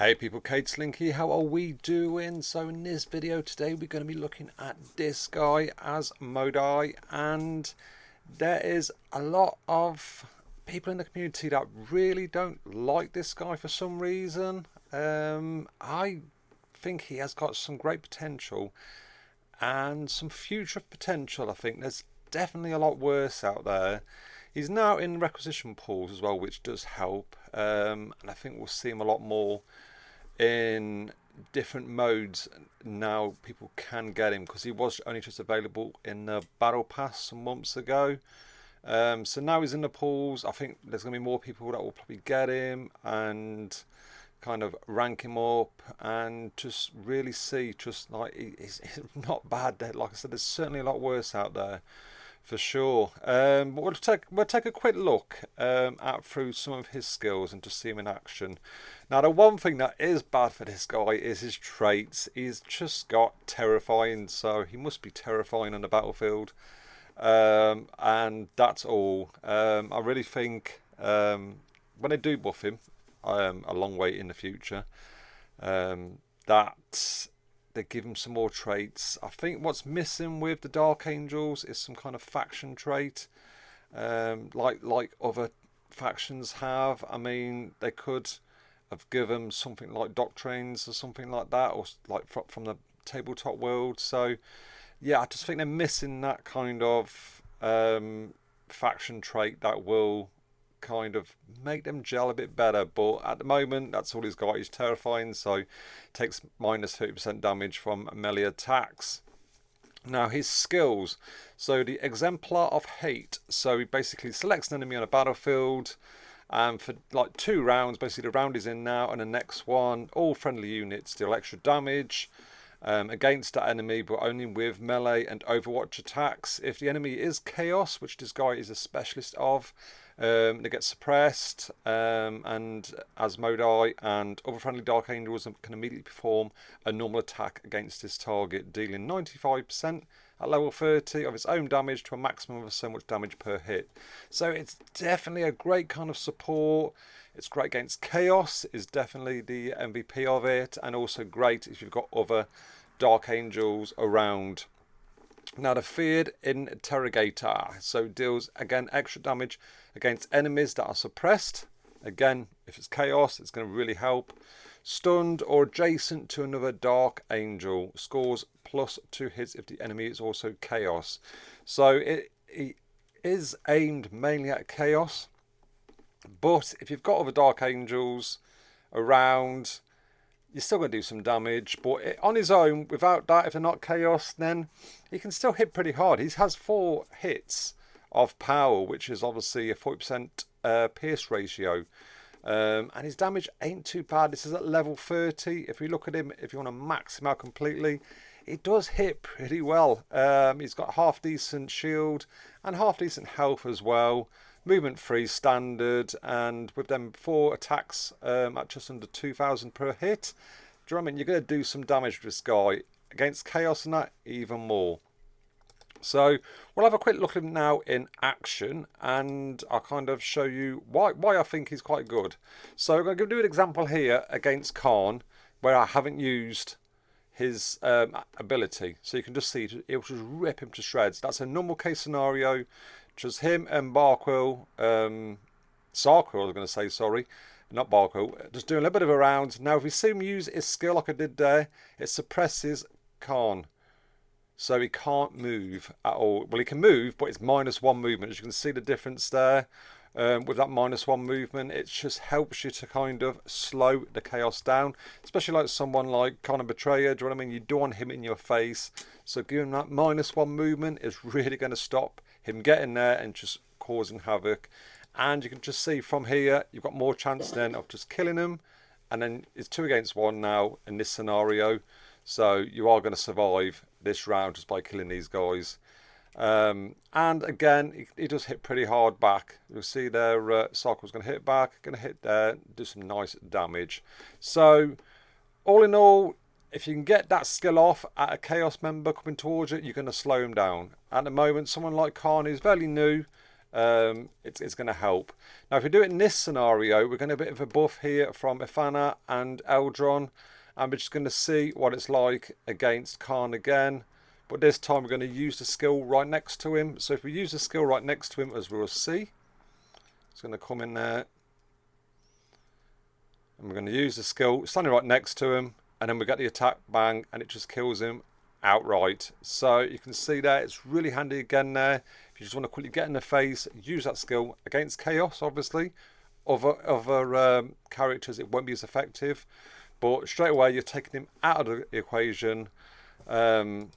Hey people, Kate Slinky, how are we doing? So in this video today we're going to be looking at this guy, Asmodai, and there is a lot of people in the community that really don't like this guy for some reason. I think he has got some great potential and some future potential. I think there's definitely a lot worse out there. He's now in requisition pools as well, which does help, and I think we'll see him a lot more in different modes. Now people can get him because he was only just available in the battle pass some months ago. So now he's in the pools. I think there's going to be more people that will probably get him and kind of rank him up and just really see just like he's not bad. Like I said, there's certainly a lot worse out there for sure. But we'll take a quick look at through some of his skills and just see him in action. Now, the one thing that is bad for this guy is his traits. He's just got terrifying, so he must be terrifying on the battlefield. And that's all. I really think when they do buff him a long way in the future, that they give him some more traits. I think what's missing with the Dark Angels is some kind of faction trait, like other factions have. I mean, they could have given something like doctrines or something like that, or like from the tabletop world. So yeah, I just think they're missing that kind of faction trait that will kind of make them gel a bit better. But at the moment, that's all he's got. He's terrifying, so takes minus 30% damage from melee attacks. Now his skills, so the Exemplar of Hate, so he basically selects an enemy on a battlefield, and for like 2 rounds, basically the round is in now, and the next one, all friendly units deal extra damage against that enemy, but only with melee and Overwatch attacks. If the enemy is Chaos, which this guy is a specialist of, they get suppressed, and Asmodai and other friendly Dark Angels can immediately perform a normal attack against this target, dealing 95% at level 30 of its own damage to a maximum of so much damage per hit. So it's definitely a great kind of support. It's great against Chaos, is definitely the MVP of it, and also great if you've got other Dark Angels around. Now the Feared Interrogator, so deals again extra damage against enemies that are suppressed. Again, if it's Chaos, it's going to really help. Stunned or adjacent to another Dark Angel, scores +2 hits if the enemy is also Chaos. So it is aimed mainly at Chaos, but if you've got other Dark Angels around, you're still going to do some damage. But on his own, without that, if they're not Chaos, then he can still hit pretty hard. He has 4 hits of power, which is obviously a 40% pierce ratio. And his damage ain't too bad. This is at level 30. If we look at him, if you want to max him out completely, it does hit pretty well. He's got half decent shield and half decent health as well. Movement free standard, and with them 4 attacks at just under 2,000 per hit. Do you know what I mean? You're going to do some damage with this guy. Against Chaos and that, even more. So we'll have a quick look at him now in action, and I'll kind of show you why I think he's quite good. So I'm going to do an example here against Khan, where I haven't used his ability. So you can just see it will just rip him to shreds. That's a normal case scenario. Just him and Barquill, Sarquill, I was going to say, sorry, not Barquill, just doing a little bit of a round. Now, if we see him use his skill like I did there, it suppresses Khan. So he can't move at all. Well, he can move, but it's -1 movement. As you can see the difference there. With that -1 movement, it just helps you to kind of slow the Chaos down. Especially like someone like Conan Betrayer, do you know what I mean? You don't want him in your face. So giving that -1 movement is really going to stop him getting there and just causing havoc. And you can just see from here, you've got more chance then of just killing him. And then it's 2 against 1 now in this scenario. So you are going to survive this round just by killing these guys. And again, he does hit pretty hard back. You'll see there, Sarkle's going to hit back, going to hit there, do some nice damage. So all in all, if you can get that skill off at a Chaos member coming towards it, you're going to slow him down. At the moment, someone like Khan is fairly new. it's going to help. Now, if we do it in this scenario, we're going to have a bit of a buff here from Ifana and Eldron, and we're just going to see what it's like against Khan again. But this time we're going to use the skill right next to him. So if we use the skill right next to him, as we'll see, it's going to come in there. And we're going to use the skill standing right next to him. And then we get the attack bang, and it just kills him outright. So you can see there, it's really handy again there. If you just want to quickly get in the face, use that skill against Chaos, obviously. Other characters, it won't be as effective. But straight away, you're taking him out of the equation. And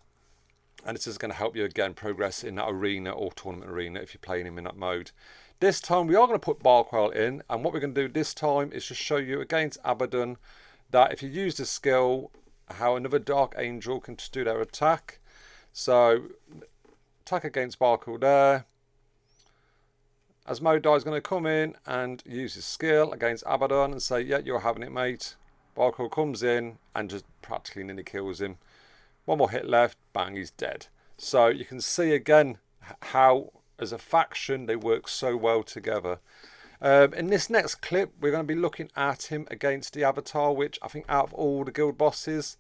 this is going to help you again progress in that arena or tournament arena if you're playing him in that mode. This time we are going to put Barquell in, and what we're going to do this time is just show you against Abaddon that if you use the skill, how another Dark Angel can just do their attack. So attack against Barquell there. Asmodai is going to come in and use his skill against Abaddon and say, yeah, you're having it, mate. Barquell comes in and just practically nearly kills him. One more hit left, bang, he's dead. So you can see again how, as a faction, they work so well together. In this next clip, we're going to be looking at him against the Avatar, which I think out of all the guild bosses,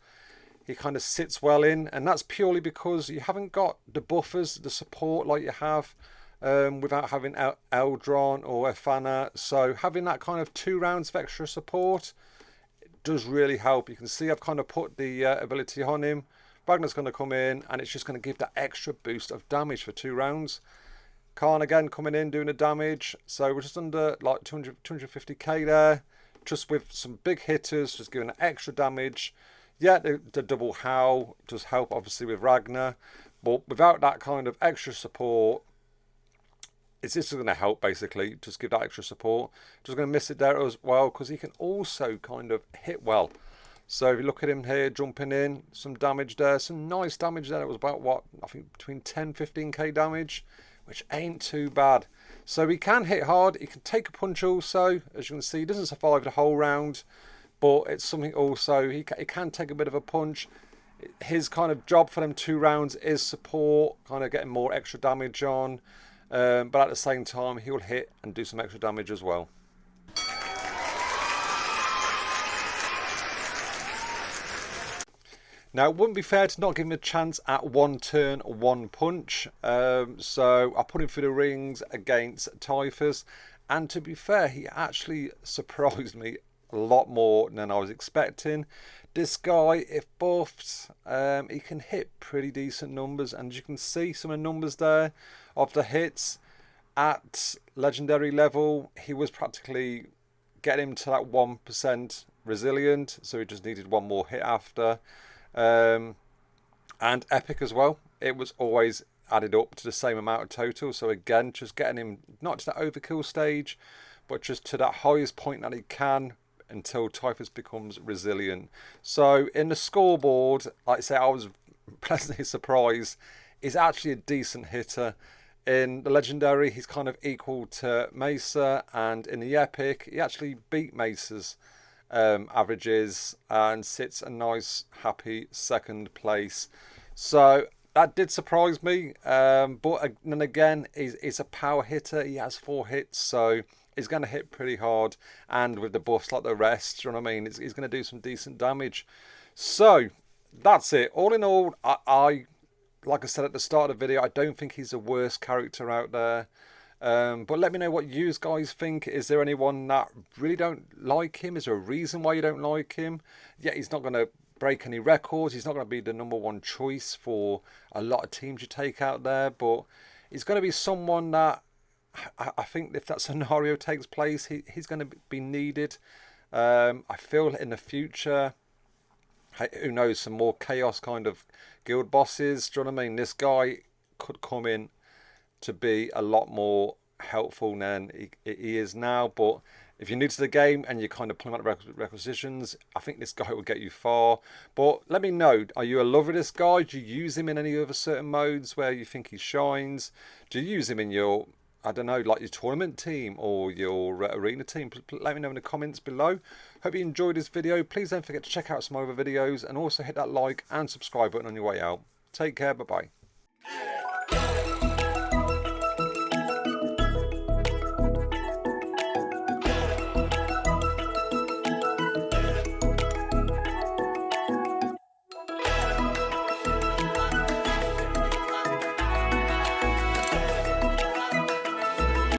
he kind of sits well in. And that's purely because you haven't got the buffers, the support like you have without having Eldron or Efana. So having that kind of 2 rounds of extra support does really help. You can see I've kind of put the ability on him. Ragnar's going to come in, and it's just going to give that extra boost of damage for 2 rounds. Khan again coming in, doing the damage. So we're just under like 250k there. Just with some big hitters, just giving that extra damage. Yeah, the double howl does help, obviously, with Ragnar. But without that kind of extra support, it's just going to help, basically. Just give that extra support. Just going to miss it there as well, because he can also kind of hit well. So if you look at him here, jumping in, some damage there, some nice damage there. It was about, what, I think between 10-15k damage, which ain't too bad. So he can hit hard, he can take a punch also. As you can see, he doesn't survive the whole round, but it's something also, he can take a bit of a punch. His kind of job for them 2 rounds is support, kind of getting more extra damage on. But at the same time, he'll hit and do some extra damage as well. Now, it wouldn't be fair to not give him a chance at 1 turn, 1 punch. So I put him through the rings against Typhus. And to be fair, he actually surprised me a lot more than I was expecting. This guy, if buffed, he can hit pretty decent numbers. And you can see some of the numbers there of the hits. At legendary level, he was practically getting him to that 1% resilient. So he just needed 1 more hit after. And epic as well. It was always added up to the same amount of total. So again, just getting him not to that overkill stage, but just to that highest point that he can until Typhus becomes resilient. So in the scoreboard, like I say, I was pleasantly surprised. He's actually a decent hitter. In the legendary, he's kind of equal to Mesa, and in the epic, he actually beat Mesa's averages and sits a nice happy 2nd place. So that did surprise me, but then again, he's a power hitter. He has 4 hits, so he's going to hit pretty hard, and with the buffs like the rest, you know what I mean, he's going to do some decent damage. So that's it. All in all, I like I said at the start of the video, I don't think he's the worst character out there. But let me know what you guys think. Is there anyone that really don't like him? Is there a reason why you don't like him? Yeah, he's not going to break any records. He's not going to be the #1 choice for a lot of teams you take out there. But he's going to be someone that I think if that scenario takes place, he's going to be needed. I feel in the future, who knows, some more chaos kind of guild bosses. Do you know what I mean? This guy could come in to be a lot more helpful than he is now. But if you're new to the game and you're kind of pulling out the requisitions, I think this guy will get you far. But let me know, are you a lover of this guy? Do you use him in any other certain modes where you think he shines? Do you use him in your, I don't know, like your tournament team or your arena team? Let me know in the comments below. Hope you enjoyed this video. Please don't forget to check out some other videos and also hit that like and subscribe button on your way out. Take care, bye bye.